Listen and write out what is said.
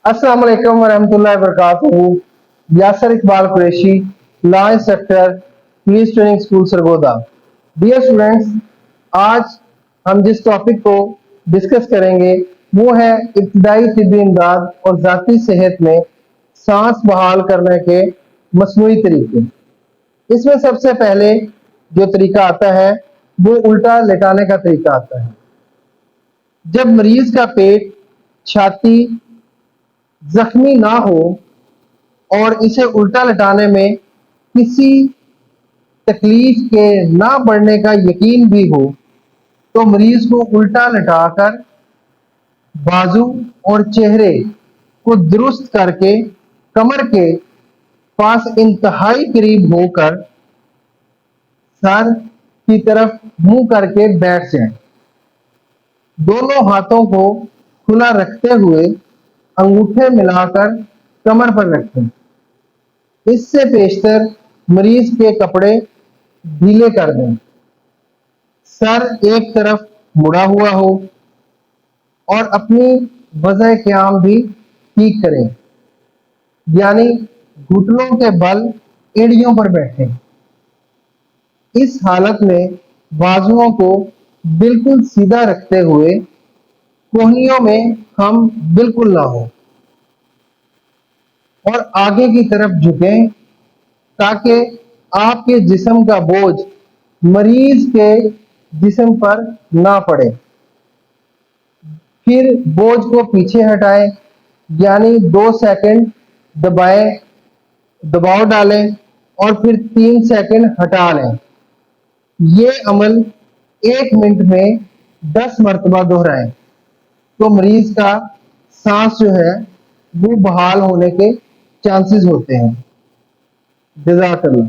अस्सलाम वालेकुम वरहमतुल्लाहि वबरकातुहू। Yasir Iqbal Qureshi, law instructor, police training school Sargodha. Dear students, आज हम जिस टॉपिक को डिस्कस करेंगे वो है इब्तिदाई तिब्बी इमदाद और ज़ाती सेहत में सांस बहाल करने के मसनूई तरीके। इसमें सबसे पहले जो तरीका आता है वो उल्टा लेटाने का तरीका आता है। जब मरीज का पेट, छाती जख्मी ना हो और इसे उल्टा लटाने में किसी तकलीफ के ना बढ़ने का यकीन भी हो तो मरीज को उल्टा लटाकर बाजू और चेहरे को दुरुस्त करके कमर के पास इंतहाई करीब होकर सर की तरफ मुंह करके बैठ जाएं। दोनों हाथों को खुला रखते हुए अंगूठे मिलाकर कमर पर रखें। इससे पेशतर मरीज के कपड़े ढीले कर दें। सर एक तरफ मुड़ा हुआ हो और अपनी वज़ह क़याम भी ठीक करें, यानी घुटनों के बल एड़ियों पर बैठें। इस हालत में बाजुओं को बिल्कुल सीधा रखते हुए कोहनियों में खम बिल्कुल ना हो और आगे की तरफ झुकें ताकि आपके जिस्म का बोझ मरीज के जिस्म पर ना पड़े। फिर बोझ को पीछे हटाएं, यानी 2 सेकंड दबाएं, दबाव डालें और फिर 3 सेकंड हटा लें। ये अमल 1 मिनट में 10 मरतबा दोहराएं तो मरीज का सांस जो है वो बहाल होने के चांसेस होते हैं। जज़ाकल्लाह।